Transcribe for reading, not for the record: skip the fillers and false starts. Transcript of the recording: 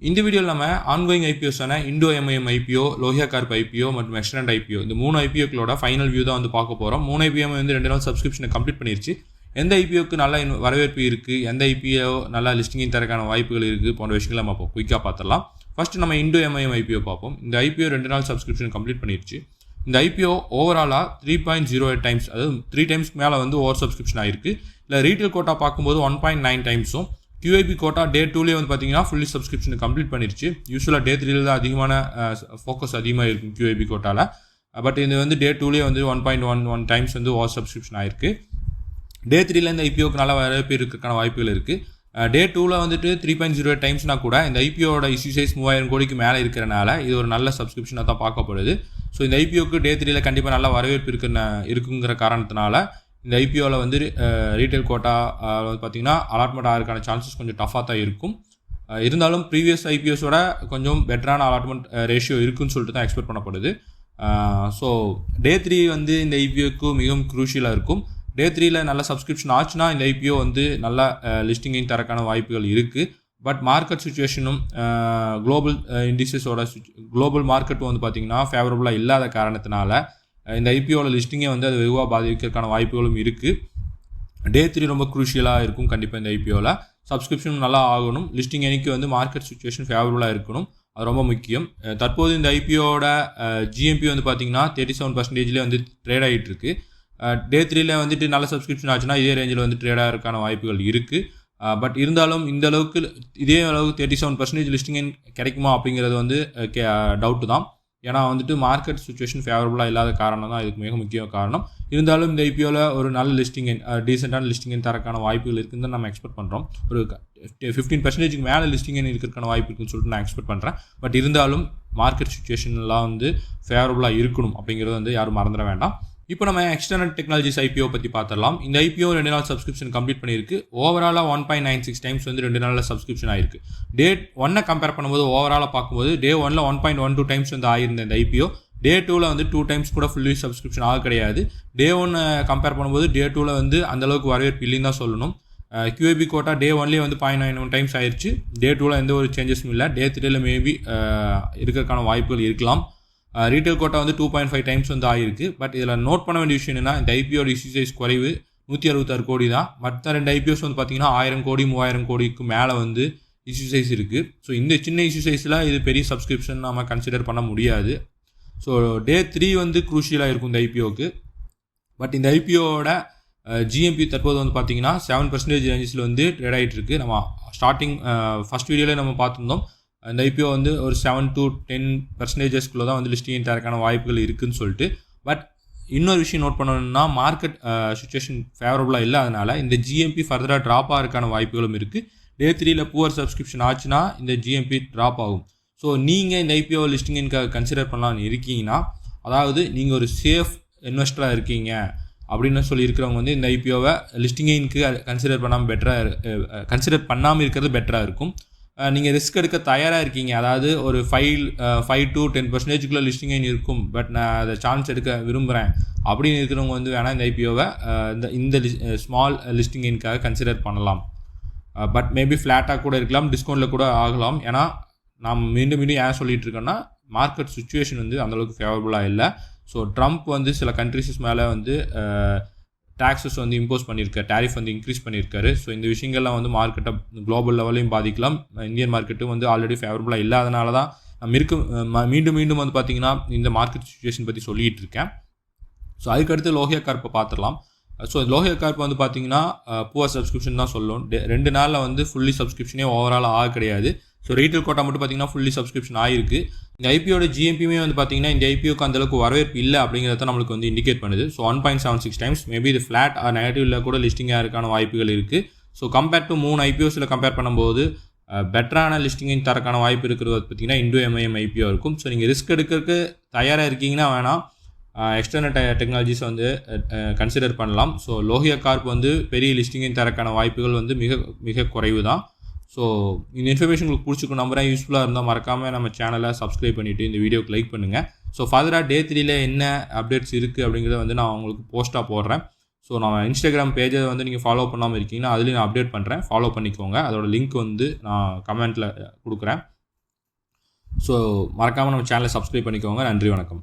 இந்த வீடியோவில் நம்ம ஆன்கோயிங் ஐபிஓஸான Indo MIM IPO, Lohia Corp IPO மற்றும் எக்ஸ்டெண்ட் ஐபிஓ இந்த 3 ஐபிஓக்களோட ஃபைனல் வியூ தான் வந்து பார்க்க போகிறோம். 3 ஐபிஓ வந்து 2 நாள் சப்ஸ்கிரிப்ஷனை கம்ப்ளீட் பண்ணிருச்சு. எந்த ஐபிஓக்கு நல்ல வரவேற்பு இருக்குது, எந்த ஐபிஓ நல்லா லிஸ்டிங்கின் தரக்கான வாய்ப்புகள் இருக்குது போன்ற விஷயங்களை நம்ம இப்போ குயிக்காக பார்த்துடலாம். ஃபர்ஸ்ட் நம்ம இண்டோ எம்ஐஎம் ஐபிஓ பார்ப்போம். இந்த ஐபிஓ 2 நாள் சப்ஸ்கிரிப்ஷன் கம்ப்ளீட் பண்ணிருச்சு. இந்த ஐபிஓ ஓவராலாக 3.08 டைம்ஸ், அதாவது 3 டைம்ஸ்க்கு மேலே வந்து ஓவர் சப்ஸ்கிரிப்ஷன் ஆயிருக்கு. இல்லை ரீட்டைல் கோட்டா பார்க்கும்போது 1.9 டைம்ஸும், QIP கோட்டா டே 2லேயே வந்து பார்த்தீங்கன்னா ஃபுல்லி சப்ஸ்கிரிப்ஷன் கம்ப்ளீட் பண்ணிருச்சு. யூஸ்வலாக டே 3ல தான் அதிகமான ஃபோக்கஸ் அதிகமாக இருக்கும் QIP கோட்டாவில். பட் இது வந்து டே 2லேயே வந்து 1.11 டைம்ஸ் வந்து ஓவர் சப்ஸ்கிரிப்ஷன் ஆயிருக்கு. டே 3ல இந்த ஐபிஓக்கு நல்ல வரவேற்பு இருக்கிறதுக்கான வாய்ப்புகள் இருக்குது. டே 2ல் வந்துட்டு 3.08 டைம்ஸ்னா கூட இந்த ஐபிஓட இஷ்யூ சைஸ் 3000 கோடிக்கு மேலே இருக்கிறனால இது ஒரு நல்ல சப்ஸ்கிரிப்ஷனாக தான் பார்க்கப்படுது. ஸோ இந்த ஐபிஓக்கு டே 3ல கண்டிப்பாக நல்ல வரவேற்பு இருக்குங்கிற காரணத்தினால இந்த ஐபிஓவில் வந்து ரீட்டைல் கோட்டா வந்து பார்த்திங்கன்னா அலாட்மெண்ட் ஆகிறதுக்கான சான்சஸ் கொஞ்சம் டஃபாக தான் இருக்கும். இருந்தாலும் ப்ரீவியஸ் ஐபிஓஸோட கொஞ்சம் பெட்டரான அலாட்மெண்ட் ரேஷியோ இருக்குன்னு சொல்லிட்டு தான் எக்ஸ்பெக்ட் பண்ணப்படுது. ஸோ டே 3 வந்து இந்த ஐபிஓக்கு மிகவும் க்ரூஷியலாக இருக்கும். டே 3ல நல்ல சப்ஸ்கிரிப்ஷன் ஆச்சுன்னா இந்த ஐபிஓ வந்து நல்ல லிஸ்டிங்கையும் தரக்கான வாய்ப்புகள் இருக்குது. பட் மார்க்கெட் சுச்சுவேஷனும் குளோபல் இண்டிசஸோட குளோபல் மார்க்கெட்டும் வந்து பார்த்திங்கன்னா ஃபேவரபுளாக இல்லாத காரணத்தினால இந்த ஐபிஓட லிஸ்டிங்கை வந்து அது வெகுவாக பாதிக்கிறதுக்கான வாய்ப்புகளும் இருக்குது. டே 3 ரொம்ப க்ரூஷியலாக இருக்கும். கண்டிப்பாக இந்த ஐபிஓவில் சப்ஸ்கிரிப்ஷன் நல்லா ஆகணும். லிஸ்டிங் அன்னைக்கு வந்து மார்க்கெட் சுச்சுவேஷன் ஃபேவரபுளாக இருக்கணும். அது ரொம்ப முக்கியம். தற்போது இந்த ஐபிஓட GMP வந்து பார்த்திங்கன்னா 37% வந்து ட்ரேட் ஆகிட்டு இருக்கு. டே 3ல வந்துட்டு நல்ல சப்ஸ்கிரிப்ஷன் ஆச்சுன்னா இதே ரேஞ்சில் வந்து ட்ரேட் ஆகிறதுக்கான வாய்ப்புகள் இருக்குது. பட் இருந்தாலும் இந்த அளவுக்கு இதே அளவுக்கு 37% லிஸ்டிங் கிடைக்குமா அப்படிங்கிறது வந்து டவுட்டு தான். ஏன்னா வந்துட்டு மார்க்கெட் சுச்சுவேஷன் ஃபேவரபுளாக இல்லாத காரணம் தான் இதுக்கு மிக முக்கிய காரணம். இருந்தாலும் இந்த ஐபிஓவில் ஒரு நல்ல லிஸ்டிங் டீசெண்டான லிஸ்டிங் தரக்கான வாய்ப்புகள் இருக்குன்னு தான் நம்ம எக்ஸ்பெக்ட் பண்ணுறோம். ஒரு 15% மேலே லிஸ்டிங் இருக்கிறதுக்கான வாய்ப்பு இருக்குன்னு சொல்லிட்டு நான் எக்ஸ்பெக்ட் பண்ணுறேன். பட் இருந்தாலும் மார்க்கெட் சுச்சுவேஷன்லாம் வந்து ஃபேவரபுளாக இருக்கணும் அப்படிங்கிறது வந்து யாரும் மறந்துட வேண்டாம். இப்போ நம்ம எக்ஸ்டர்னல் டெக்னாலஜிஸ் ஐபிஓ பற்றி பார்த்துடலாம். இந்த ஐபிஓ 2 நாள் சப்ஸ்கிரிப்ஷன் கம்ப்ளீட் பண்ணியிருக்கு. ஓவராலாக 1.96 டைம்ஸ் வந்து 2 நாளில் சப்ஸ்கிரிப்ஷன் ஆயிருக்கு. டே 1 கம்பேர் பண்ணும்போது ஓவராலாக பார்க்கும்போது டே 1ல் 1.12 டைம்ஸ் வந்து ஆயிருந்த இந்த ஐபிஓ டே 2ல் வந்து 2 டைம்ஸ் கூட ஃபுல்லி சப்ஸ்கிரிப்ஷன் ஆக கிடையாது. டே 1 கம்பேர் பண்ணும்போது டே 2ல் வந்து அந்தளவுக்கு வரவேற்பு இல்லைன்னு தான் சொல்லணும். QIP கோட்டா டே 1லேயே வந்து 0.91 டைம்ஸ் ஆயிடுச்சு. டே 2ல் எந்த ஒரு சேஞ்சஸும் இல்லை. டே 3ல மேபி இருக்கிறதுக்கான வாய்ப்புகள் இருக்கலாம். ரீட்டைல் கோட்டா வந்து 2.5 டைம்ஸ் வந்து ஆகிருக்கு. பட் இதில் நோட் பண்ண வேண்டிய விஷயம் என்னன்னா, இந்த ஐபிஓட இஷ்யூ சைஸ் குறைவு 166 கோடி தான். மற்ற 2 ஐபிஓஸ் வந்து பார்த்திங்கன்னா 1000 கோடி 3000 கோடிக்கு மேலே வந்து இஷ்யூ சைஸ் இருக்குது. ஸோ இந்த சின்ன இஷ்யூ சைஸில் இது பெரிய சப்ஸ்கிரிப்ஷன் நம்ம கன்சிடர் பண்ண முடியாது. ஸோ டே 3 வந்து க்ரூஷியலாக இருக்கும் இந்த ஐபிஓக்கு. பட் இந்த ஐபிஓட GMP தற்போது வந்து பார்த்திங்கன்னா 7% ரேஞ்சஸில் வந்து ட்ரேட் ஆகிட்டு இருக்குது. நம்ம ஸ்டார்டிங் ஃபஸ்ட் வீடியோவில் நம்ம பார்த்துருந்தோம். இந்த ஐபிஓ வந்து ஒரு 7 to 10% தான் வந்து லிஸ்டிங் தரக்கான வாய்ப்புகள் இருக்குதுன்னு சொல்லிட்டு. பட் இன்னொரு விஷயம் நோட் பண்ணணும்னா, மார்க்கெட் சுச்சுவேஷன் ஃபேவரபுளாக இல்லை. அதனால் இந்த GMP ஃபர்தராக ட்ராப் ஆகிறதுக்கான வாய்ப்புகளும் இருக்குது. டே 3ல புவர் சப்ஸ்கிரிப்ஷன் ஆச்சுன்னா இந்த GMP ட்ராப் ஆகும். ஸோ நீங்கள் இந்த ஐபிஓ லிஸ்டிங்காக கன்சிடர் பண்ணலான்னு இருக்கீங்கன்னா, அதாவது நீங்கள் ஒரு சேஃப் இன்வெஸ்டராக இருக்கீங்க அப்படின்னு சொல்லி இருக்கிறவங்க வந்து இந்த ஐபிஓவை லிஸ்டிங்க்கு கன்சிடர் பண்ணாமல் இருக்கிறது பெட்டராக இருக்கும். நீங்கள் ரிஸ்க் எடுக்க தயாராக இருக்கீங்க, அதாவது ஒரு 5 to 10% லிஸ்டிங் இருக்கும், பட் நான் அதை சான்ஸ் எடுக்க விரும்புகிறேன் அப்படின்னு இருக்கிறவங்க வந்து வேணால் இந்த ஐபிஓவை இந்த ஸ்மால் லிஸ்டிங்காக கன்சிடர் பண்ணலாம். பட் மேபி ஃப்ளாட்டாக கூட இருக்கலாம், டிஸ்கவுண்ட்டில் கூட ஆகலாம். ஏன்னா நாம் மீண்டும் ஏன் சொல்லிகிட்டு இருக்கோன்னா, மார்க்கெட் சுச்சுவேஷன் வந்து அந்தளவுக்கு ஃபேவரபுளாக இல்லை. ஸோ ட்ரம்ப் வந்து சில கண்ட்ரிஸஸ் மேலே வந்து டாக்ஸஸ் வந்து இம்போஸ் பண்ணியிருக்காரு, டேரிஃப் வந்து இன்க்ரீஸ் பண்ணியிருக்காரு. ஸோ இந்த விஷயங்கள்லாம் வந்து மார்க்கெட்டை குளோபல் லெவலையும் பாதிக்கலாம். இந்தியன் மார்க்கெட்டும் வந்து ஆல்ரெடி ஃபேவரபுளாக இல்லாதனால தான் நம்ம மீண்டும் வந்து பார்த்திங்கன்னா இந்த மார்க்கெட் சுச்சுவேஷன் பற்றி சொல்லிகிட்டு இருக்கேன். ஸோ அதுக்கடுத்து லோஹியா கார்ப்பை பார்த்துடலாம். ஸோ லோஹியா கார்ப் வந்து பார்த்திங்கன்னா புவர் சப்ஸ்கிரிப்ஷன் தான் சொல்லணும். 2 நாளில் வந்து ஃபுல்லி சப்ஸ்கிரிப்ஷனே ஓவராலாக ஆக கிடையாது. ஸோ ரீட்டைல் கோட்டா மட்டும் பார்த்திங்கன்னா ஃபுல்லி சப்ஸ்கிரிப்ஷன் ஆகிருக்கு. இந்த ஐபிஓட GMPமே வந்து பார்த்திங்கன்னா இந்த ஐபிஓக்கு அந்தளவுக்கு வரவேற்பு இல்லை அப்படிங்கிறத நம்மளுக்கு வந்து இண்டிகேட் பண்ணுது. ஸோ 1.76 டைம்ஸ் மேபி இது ஃப்ளாட் ஆர் நெகட்டிவ்ல கூட லிஸ்டிங்காக இருக்கான வாய்ப்புகள் இருக்குது. ஸோ கம்பேர் டு 3 ஐபிஓஸில் கம்பேர் பண்ணும்போது பெட்டரான லிஸ்டிங்கின் தரக்கான வாய்ப்பு இருக்கிறது பார்த்திங்கன்னா இண்டோ எம்ஐஎம் ஐபிஓ இருக்கும். ஸோ நீங்கள் ரிஸ்க் எடுக்கிறதுக்கு தயாராக இருக்கீங்கன்னா வேணால் எக்ஸ்டர்னல் டெக்னாலஜிஸ் வந்து கன்சிடர் பண்ணலாம். ஸோ லோஹியா கார்ப் வந்து பெரிய லிஸ்டிங்கின் தரக்கான வாய்ப்புகள் வந்து மிக குறைவு தான். ஸோ இந்த இன்ஃபர்மேஷன் உங்களுக்கு பிடிச்சிருக்கும் நம்புறேன். யூஸ்ஃபுல்லாக இருந்தால் மறக்காமல் நம்ம சேனலை சப்ஸ்கிரைப் பண்ணிவிட்டு இந்த வீடியோக்கு லைக் பண்ணுங்கள். ஸோ ஃபர்தராக டே 3ல என்ன அப்டேட்ஸ் இருக்குது அப்படிங்கிறத வந்து நான் உங்களுக்கு போஸ்ட்டாக போடுறேன். ஸோ நம்ம இன்ஸ்டாகிராம் பேஜை வந்து நீங்கள் ஃபாலோ பண்ணாமல் இருக்கீங்கன்னா அதுலேயும் நான் அப்டேட் பண்ணுறேன், ஃபாலோ பண்ணிக்கோங்க. அதோட லிங்க் வந்து நான் கமெண்ட்டில் கொடுக்குறேன். ஸோ மறக்காமல் நம்ம சேனலை சப்ஸ்கிரைப் பண்ணிக்கோங்க. நன்றி, வணக்கம்.